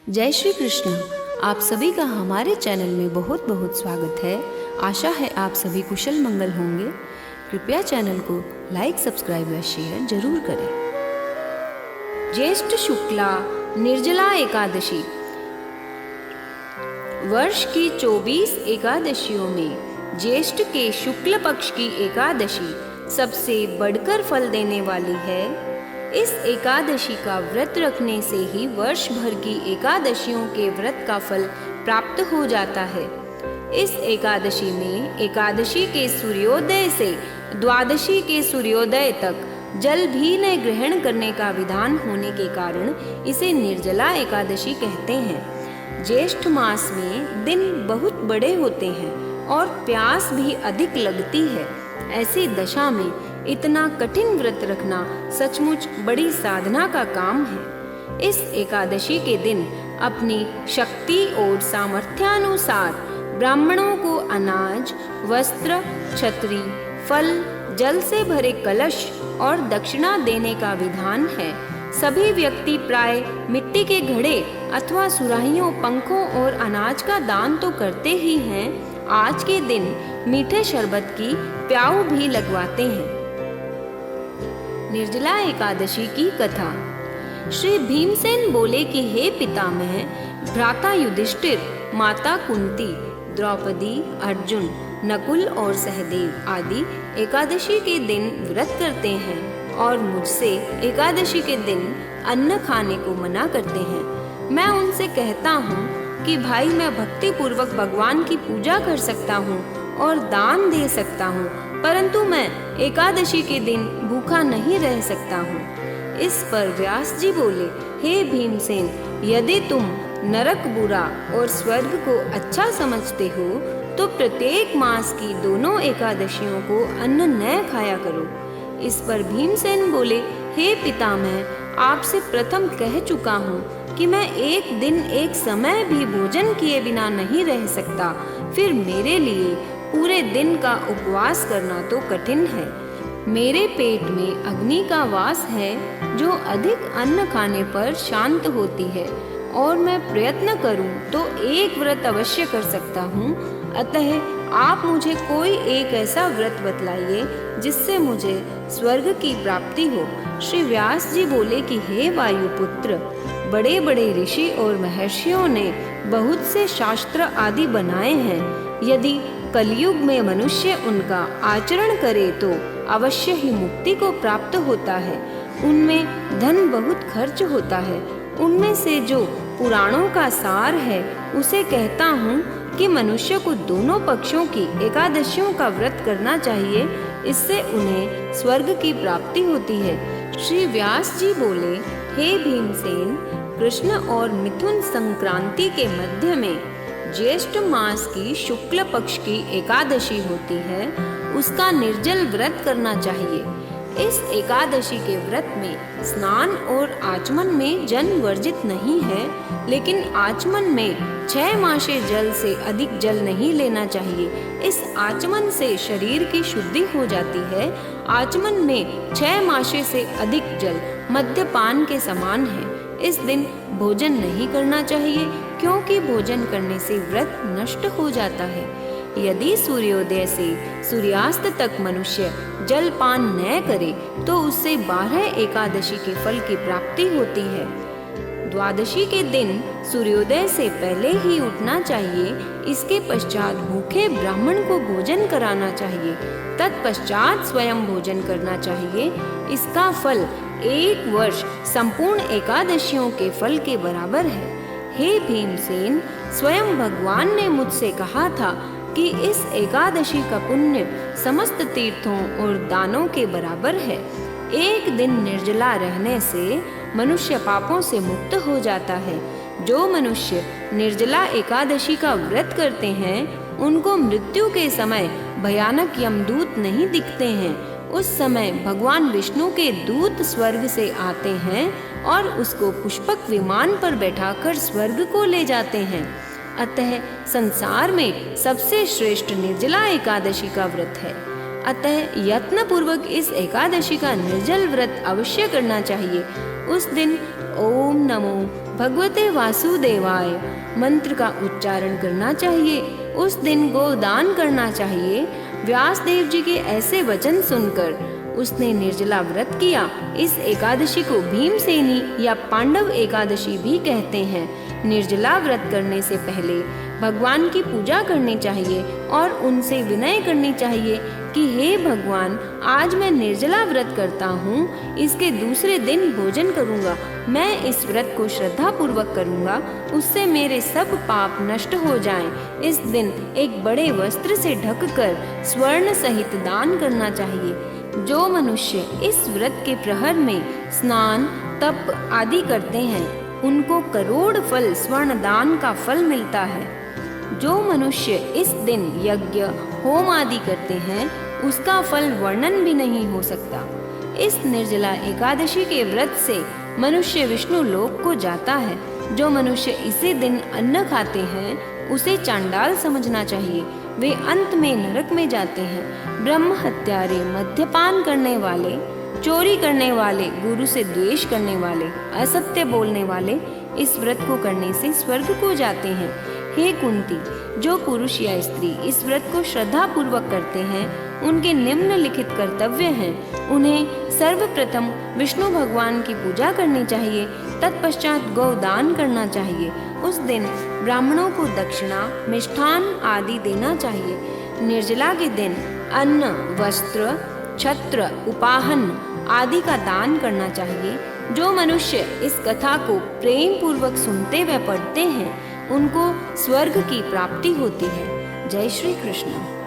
जय श्री कृष्ण। आप सभी का हमारे चैनल में बहुत बहुत स्वागत है। आशा है आप सभी कुशल मंगल होंगे। कृपया चैनल को लाइक, सब्सक्राइब व शेयर जरूर करें। ज्येष्ठ शुक्ला निर्जला एकादशी। वर्ष की 24 एकादशियों में ज्येष्ठ के शुक्ल पक्ष की एकादशी सबसे बढ़कर फल देने वाली है। इस एकादशी का व्रत रखने से ही वर्ष भर की एकादशियों के व्रत का फल प्राप्त हो जाता है। इस एकादशी में एकादशी के सूर्योदय से द्वादशी के सूर्योदय तक जल भी न ग्रहण करने का विधान होने के कारण इसे निर्जला एकादशी कहते हैं। ज्येष्ठ मास में दिन बहुत बड़े होते हैं और प्यास भी अधिक लगती है। ऐसी दशा में इतना कठिन व्रत रखना सचमुच बड़ी साधना का काम है। इस एकादशी के दिन अपनी शक्ति और सामर्थ्यानुसार ब्राह्मणों को अनाज, वस्त्र, छतरी, फल, जल से भरे कलश और दक्षिणा देने का विधान है। सभी व्यक्ति प्राय मिट्टी के घड़े अथवा सुराहियों, पंखों और अनाज का दान तो करते ही हैं, आज के दिन मीठे शरबत की प्याऊ भी लगवाते हैं। निर्जला एकादशी की कथा। श्री भीमसेन बोले कि हे पितामह, भ्राता युधिष्ठिर, माता कुंती, द्रौपदी, अर्जुन, नकुल और सहदेव आदि एकादशी के दिन व्रत करते हैं और मुझसे एकादशी के दिन अन्न खाने को मना करते हैं। मैं उनसे कहता हूँ कि भाई, मैं भक्ति पूर्वक भगवान की पूजा कर सकता हूँ और दान दे सकता हूँ, परंतु मैं एकादशी के दिन भूखा नहीं रह सकता हूँ। इस पर व्यास जी बोले, हे भीमसेन, यदि तुम नरक बुरा और स्वर्ग को अच्छा समझते हो तो प्रत्येक मास की दोनों एकादशियों को अन्न न खाया करो। इस पर भीमसेन बोले, हे पितामह, आपसे प्रथम कह चुका हूँ कि मैं एक दिन एक समय भी भोजन किए बिना नहीं रह सकता, फिर मेरे लिए पूरे दिन का उपवास करना तो कठिन है। मेरे पेट में अग्नि का वास है जो अधिक अन्न खाने पर शांत होती है, और मैं प्रयत्न करूं तो एक व्रत अवश्य कर सकता हूं। अतः आप मुझे कोई एक ऐसा व्रत बतलाइए जिससे मुझे स्वर्ग की प्राप्ति हो। श्री व्यास जी बोले कि हे वायुपुत्र, बड़े बड़े ऋषि और महर्षियों ने बहुत से शास्त्र आदि बनाए हैं। यदि कलयुग में मनुष्य उनका आचरण करे तो अवश्य ही मुक्ति को प्राप्त होता है। उनमें धन बहुत खर्च होता है। उनमें से जो पुराणों का सार है उसे कहता हूँ कि मनुष्य को दोनों पक्षों की एकादशियों का व्रत करना चाहिए, इससे उन्हें स्वर्ग की प्राप्ति होती है। श्री व्यास जी बोले, हे भीमसेन, कृष्ण और मिथुन संक्रांति के मध्य में ज्येष्ठ मास की शुक्ल पक्ष की एकादशी होती है, उसका निर्जल व्रत करना चाहिए। इस एकादशी के व्रत में स्नान और आचमन में जल वर्जित नहीं है, लेकिन आचमन में 6 मासे जल से अधिक जल नहीं लेना चाहिए। इस आचमन से शरीर की शुद्धि हो जाती है। आचमन में 6 मासे से अधिक जल मद्यपान के समान है। इस दिन भोजन नहीं करना चाहिए, क्योंकि भोजन करने से व्रत नष्ट हो जाता है। यदि सूर्योदय से सूर्यास्त तक मनुष्य जलपान न करे तो उससे 12 एकादशी के फल की प्राप्ति होती है। द्वादशी के दिन सूर्योदय से पहले ही उठना चाहिए। इसके पश्चात भूखे ब्राह्मण को भोजन कराना चाहिए। तत्पश्चात स्वयं भोजन करना चाहिए। इसका फल 1 वर्ष संपूर्ण एकादशियों के फल के बराबर है। हे भीमसेन, स्वयं भगवान ने मुझसे कहा था कि इस एकादशी का पुण्य समस्त तीर्थों और दानों के बराबर है। एक दिन निर्जला रहने से मनुष्य पापों से मुक्त हो जाता है। जो मनुष्य निर्जला एकादशी का व्रत करते हैं उनको मृत्यु के समय भयानक यमदूत नहीं दिखते हैं। उस समय भगवान विष्णु के दूत स्वर्ग से आते हैं और उसको पुष्पक विमान पर बैठाकर स्वर्ग को ले जाते हैं। अतः संसार में सबसे श्रेष्ठ निर्जला एकादशी का व्रत है। अतः यत्न पूर्वक इस एकादशी का निर्जल व्रत अवश्य करना चाहिए। उस दिन ओम नमो भगवते वासुदेवाय मंत्र का उच्चारण करना चाहिए। उस दिन गोदान करना चाहिए। व्यास देव जी के ऐसे वचन सुनकर उसने निर्जला व्रत किया। इस एकादशी को भीमसेनी या पांडव एकादशी भी कहते हैं। निर्जला व्रत करने से पहले भगवान की पूजा करनी चाहिए और उनसे विनय करनी चाहिए कि हे भगवान, आज मैं निर्जला व्रत करता हूँ, इसके दूसरे दिन भोजन करूँगा। मैं इस व्रत को श्रद्धा पूर्वक करूँगा, उससे मेरे सब पाप नष्ट हो जाएं। इस दिन एक बड़े वस्त्र से ढककर स्वर्ण सहित दान करना चाहिए। जो मनुष्य इस व्रत के प्रहर में स्नान, तप आदि करते हैं, उनको करोड़ फल स्वर्ण दान का फल मिलता है। जो मनुष्य इस दिन यज्ञ, होम आदि करते हैं, उसका फल वर्णन भी नहीं हो सकता। इस निर्जला एकादशी के व्रत से मनुष्य विष्णु लोक को जाता है। जो मनुष्य इसी दिन अन्न खाते हैं, उसे चांडाल समझना चाहिए। वे अंत में नरक में जाते हैं। ब्रह्म हत्यारे, मद्यपान करने वाले, चोरी करने वाले, गुरु से द्वेष करने वाले, असत्य बोलने वाले इस व्रत को करने से स्वर्ग को जाते हैं। हे कुंती, जो पुरुष या स्त्री इस व्रत को श्रद्धा पूर्वक करते हैं, उनके निम्नलिखित कर्तव्य हैं। उन्हें सर्वप्रथम विष्णु भगवान की पूजा करनी चाहिए, तत्पश्चात गौदान करना चाहिए। उस दिन ब्राह्मणों को दक्षिणा, मिष्ठान आदि देना चाहिए। निर्जला के दिन अन्न, वस्त्र, छत्र, उपाहन आदि का दान करना चाहिए। जो मनुष्य इस कथा को प्रेम पूर्वक सुनते व पढ़ते हैं, उनको स्वर्ग की प्राप्ति होती है। जय श्री कृष्ण।